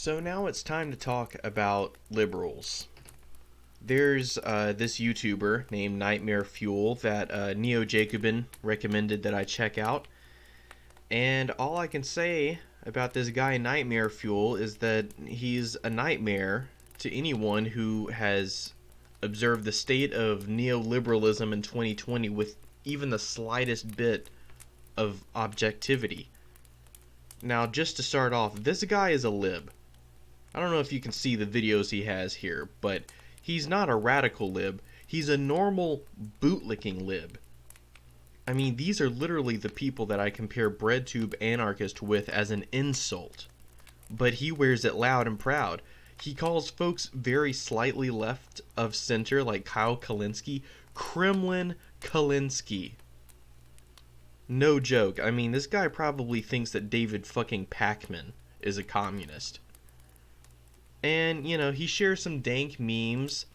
So now it's time to talk about liberals. There's this YouTuber named Nightmare Fuel that Neo Jacobin recommended that I check out. And all I can say about this guy Nightmare Fuel is that he's a nightmare to anyone who has observed the state of neoliberalism in 2020 with even the slightest bit of objectivity. Now, just to start off, this guy is a lib. I don't know if you can see the videos he has here, but he's not a radical lib. He's a normal bootlicking lib. I mean, these are literally the people that I compare BreadTube Anarchist with as an insult. But he wears it loud and proud. He calls folks very slightly left of center, like Kyle Kalinske, Kremlin Kalinske. No joke. I mean, this guy probably thinks that David fucking Pakman is a communist. And, he shares some dank memes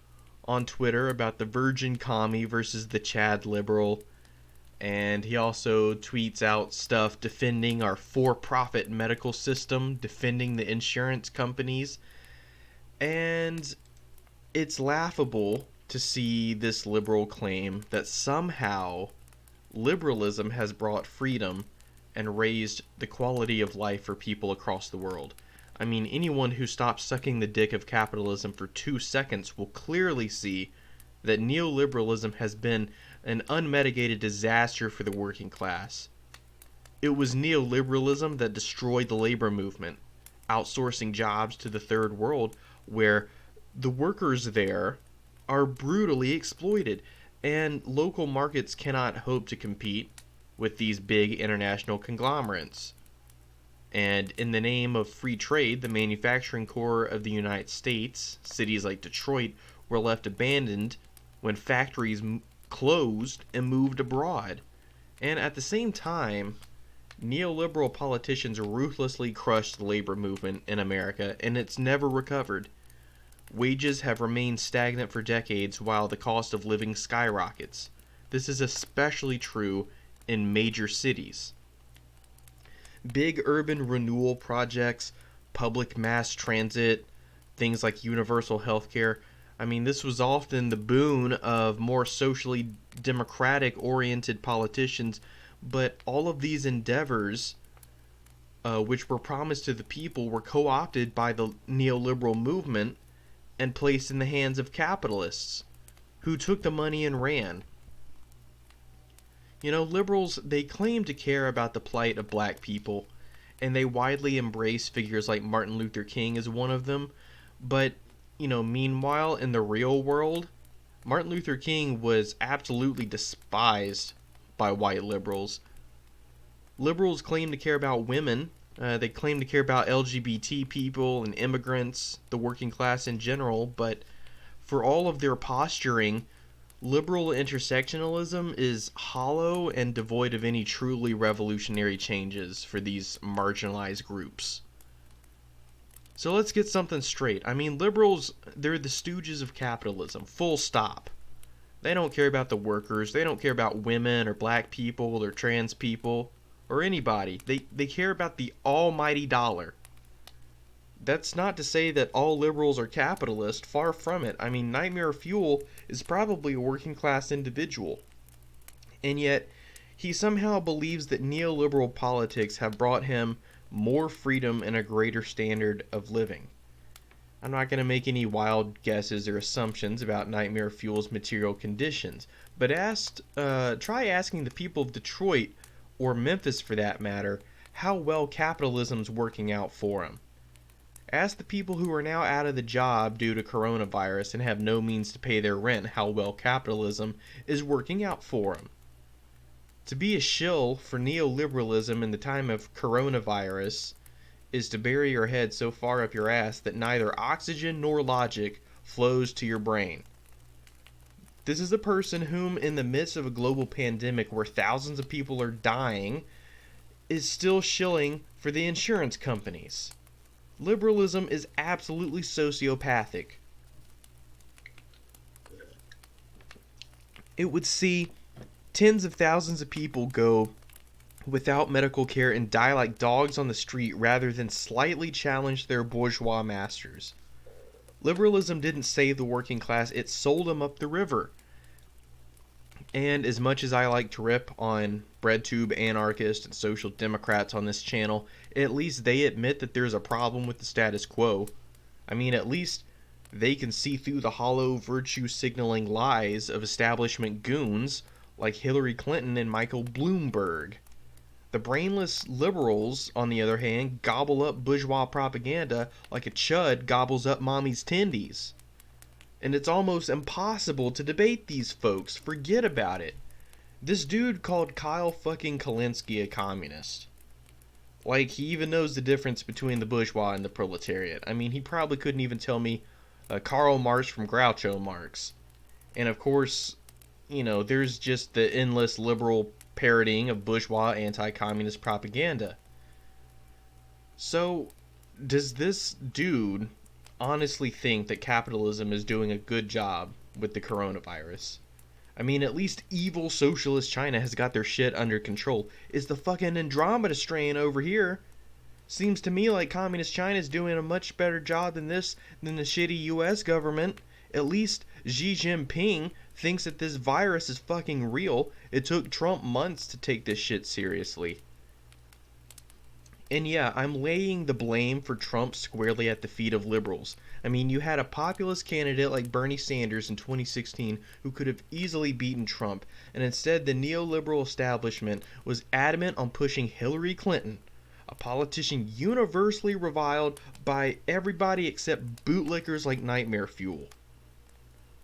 on Twitter about the virgin commie versus the Chad liberal. And he also tweets out stuff defending our for-profit medical system, defending the insurance companies. And it's laughable to see this liberal claim that somehow liberalism has brought freedom and raised the quality of life for people across the world. I mean, anyone who stops sucking the dick of capitalism for 2 seconds will clearly see that neoliberalism has been an unmitigated disaster for the working class. It was neoliberalism that destroyed the labor movement, outsourcing jobs to the third world, where the workers there are brutally exploited, and local markets cannot hope to compete with these big international conglomerates. And in the name of free trade, the manufacturing core of the United States, cities like Detroit, were left abandoned when factories closed and moved abroad. And at the same time, neoliberal politicians ruthlessly crushed the labor movement in America, and it's never recovered. Wages have remained stagnant for decades while the cost of living skyrockets. This is especially true in major cities. Big urban renewal projects, public mass transit, things like universal healthcare. I mean, this was often the boon of more socially democratic oriented politicians, but all of these endeavors, which were promised to the people, were co-opted by the neoliberal movement and placed in the hands of capitalists, who took the money and ran. Liberals, they claim to care about the plight of black people, and they widely embrace figures like Martin Luther King as one of them, but, meanwhile, in the real world, Martin Luther King was absolutely despised by white liberals. Liberals claim to care about women, they claim to care about LGBT people and immigrants, the working class in general, but for all of their posturing, liberal intersectionalism is hollow and devoid of any truly revolutionary changes for these marginalized groups. So let's get something straight. I mean, liberals, they're the stooges of capitalism, full stop. They don't care about the workers, they don't care about women or black people or trans people or anybody. They care about the almighty dollar. That's not to say that all liberals are capitalist, far from it. I mean, Nightmare Fuel is probably a working class individual. And yet, he somehow believes that neoliberal politics have brought him more freedom and a greater standard of living. I'm not going to make any wild guesses or assumptions about Nightmare Fuel's material conditions, but try asking the people of Detroit, or Memphis for that matter, how well capitalism's working out for them. Ask the people who are now out of the job due to coronavirus and have no means to pay their rent how well capitalism is working out for them. To be a shill for neoliberalism in the time of coronavirus is to bury your head so far up your ass that neither oxygen nor logic flows to your brain. This is a person whom, in the midst of a global pandemic where thousands of people are dying, is still shilling for the insurance companies. Liberalism is absolutely sociopathic. It would see tens of thousands of people go without medical care and die like dogs on the street rather than slightly challenge their bourgeois masters. Liberalism didn't save the working class, it sold them up the river. And as much as I like to rip on breadtube anarchists and social democrats on this channel, at least they admit that there's a problem with the status quo. I mean, at least they can see through the hollow virtue signaling lies of establishment goons like Hillary Clinton and Michael Bloomberg. The brainless liberals, on the other hand, gobble up bourgeois propaganda like a chud gobbles up mommy's tendies. And it's almost impossible to debate these folks. Forget about it. This dude called Kyle fucking Kalinske a communist. Like, he even knows the difference between the bourgeois and the proletariat. I mean, he probably couldn't even tell me Karl Marx from Groucho Marx. And of course, there's just the endless liberal parodying of bourgeois anti-communist propaganda. So, does this dude honestly think that capitalism is doing a good job with the coronavirus? I mean, at least evil socialist China has got their shit under control. Is the fucking Andromeda strain over here? Seems to me like communist China is doing a much better job than the shitty US government. At least Xi Jinping thinks that this virus is fucking real. It took Trump months to take this shit seriously. And yeah, I'm laying the blame for Trump squarely at the feet of liberals. I mean, you had a populist candidate like Bernie Sanders in 2016 who could have easily beaten Trump, and instead the neoliberal establishment was adamant on pushing Hillary Clinton, a politician universally reviled by everybody except bootlickers like Nightmare Fuel.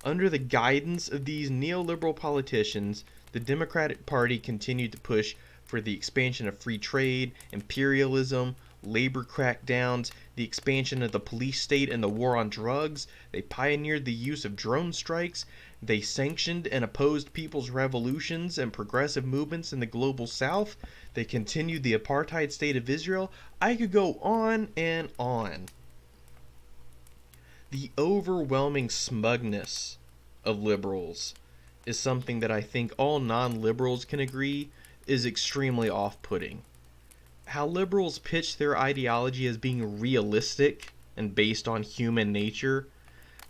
Under the guidance of these neoliberal politicians, the Democratic Party continued to push for the expansion of free trade, imperialism, labor crackdowns, the expansion of the police state and the war on drugs. They pioneered the use of drone strikes. They sanctioned and opposed people's revolutions and progressive movements in the global south. They continued the apartheid state of Israel. I could go on and on. The overwhelming smugness of liberals is something that I think all non-liberals can agree is extremely off-putting. How liberals pitch their ideology as being realistic and based on human nature,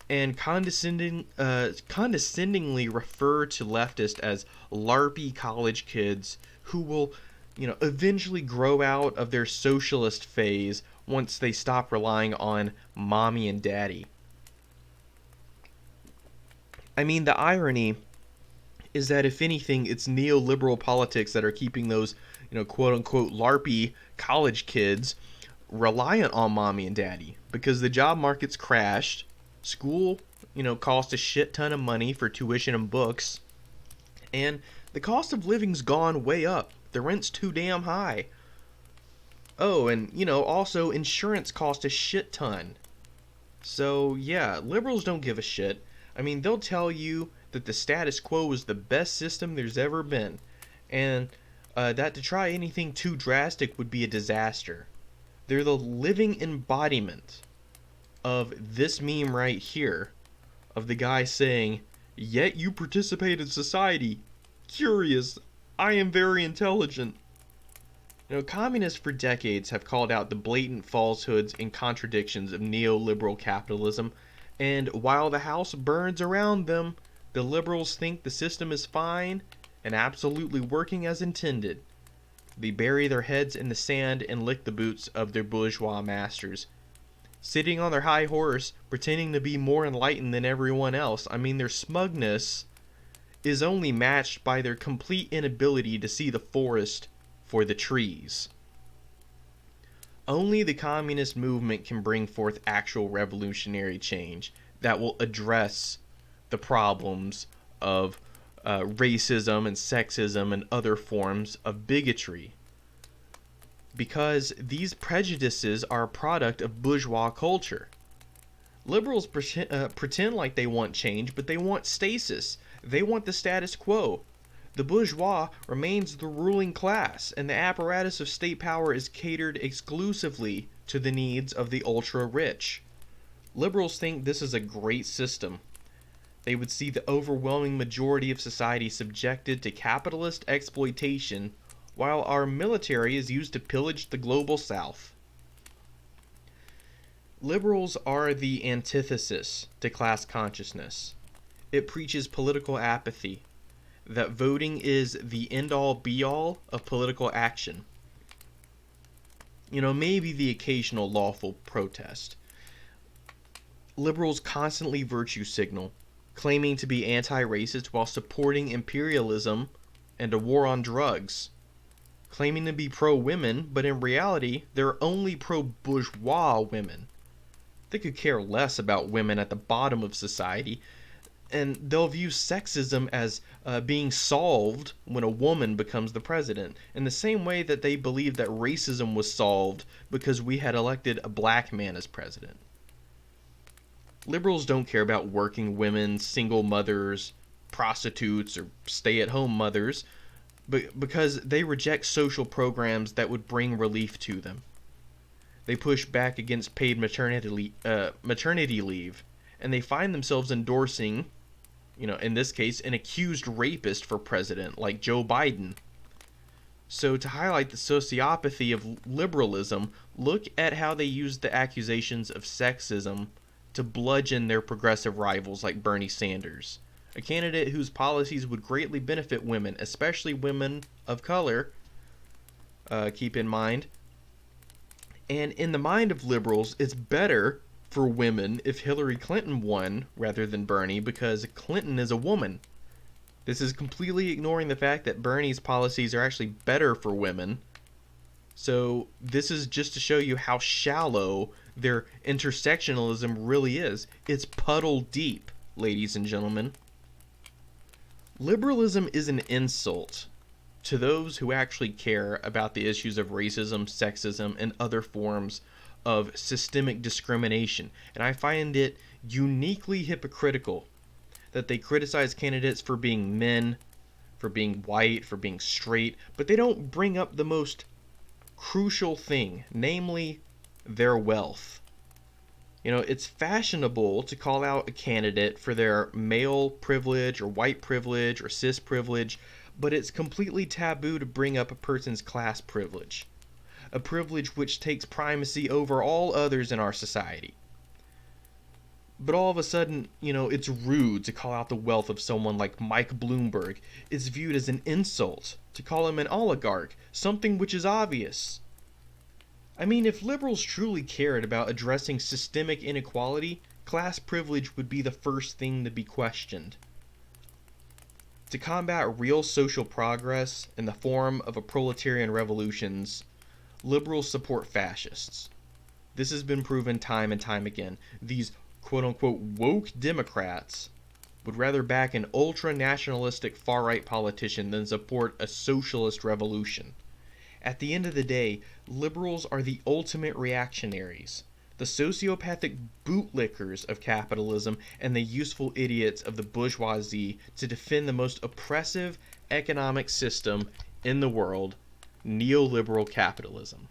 and condescendingly refer to leftists as LARPy college kids who will, eventually grow out of their socialist phase once they stop relying on mommy and daddy. I mean, the irony is that if anything, it's neoliberal politics that are keeping those, quote-unquote LARPy college kids reliant on mommy and daddy, because the job market's crashed, school, cost a shit ton of money for tuition and books, and the cost of living's gone way up. The rent's too damn high. Oh, and, also insurance costs a shit ton. So, yeah, liberals don't give a shit. I mean, they'll tell you that the status quo is the best system there's ever been, and that to try anything too drastic would be a disaster. They're the living embodiment of this meme right here, of the guy saying, "Yet you participate in society. Curious. I am very intelligent." Communists for decades have called out the blatant falsehoods and contradictions of neoliberal capitalism, and while the house burns around them, the liberals think the system is fine and absolutely working as intended. They bury their heads in the sand and lick the boots of their bourgeois masters, sitting on their high horse, pretending to be more enlightened than everyone else. I mean, their smugness is only matched by their complete inability to see the forest for the trees. Only the communist movement can bring forth actual revolutionary change that will address the problems of racism and sexism and other forms of bigotry. Because these prejudices are a product of bourgeois culture. Liberals pretend like they want change, but they want stasis. They want the status quo. The bourgeois remains the ruling class, and the apparatus of state power is catered exclusively to the needs of the ultra-rich. Liberals think this is a great system. They would see the overwhelming majority of society subjected to capitalist exploitation while our military is used to pillage the global south. Liberals are the antithesis to class consciousness. It preaches political apathy, that voting is the end-all be-all of political action. Maybe the occasional lawful protest. Liberals constantly virtue signal, claiming to be anti-racist while supporting imperialism and a war on drugs. Claiming to be pro-women, but in reality, they're only pro-bourgeois women. They could care less about women at the bottom of society, and they'll view sexism as being solved when a woman becomes the president, in the same way that they believe that racism was solved because we had elected a black man as president. Liberals don't care about working women, single mothers, prostitutes, or stay-at-home mothers, because they reject social programs that would bring relief to them. They push back against paid maternity leave, and they find themselves endorsing, in this case, an accused rapist for president like Joe Biden. So to highlight the sociopathy of liberalism, look at how they use the accusations of sexism to bludgeon their progressive rivals like Bernie Sanders, a candidate whose policies would greatly benefit women, especially women of color, keep in mind. And in the mind of liberals, it's better for women if Hillary Clinton won rather than Bernie, because Clinton is a woman. This is completely ignoring the fact that Bernie's policies are actually better for women. So this is just to show you how shallow their intersectionalism really is. It's puddle deep, ladies and gentlemen. Liberalism is an insult to those who actually care about the issues of racism, sexism, and other forms of systemic discrimination, and I find it uniquely hypocritical that they criticize candidates for being men, for being white, for being straight, but they don't bring up the most crucial thing, namely their wealth. It's fashionable to call out a candidate for their male privilege or white privilege or cis privilege, but it's completely taboo to bring up a person's class privilege. A privilege which takes primacy over all others in our society. But all of a sudden, it's rude to call out the wealth of someone like Mike Bloomberg. It's viewed as an insult to call him an oligarch, something which is obvious. I mean, if liberals truly cared about addressing systemic inequality, class privilege would be the first thing to be questioned. To combat real social progress in the form of a proletarian revolutions, liberals support fascists. This has been proven time and time again. These quote-unquote woke Democrats would rather back an ultra-nationalistic far-right politician than support a socialist revolution. At the end of the day, liberals are the ultimate reactionaries, the sociopathic bootlickers of capitalism and the useful idiots of the bourgeoisie to defend the most oppressive economic system in the world, neoliberal capitalism.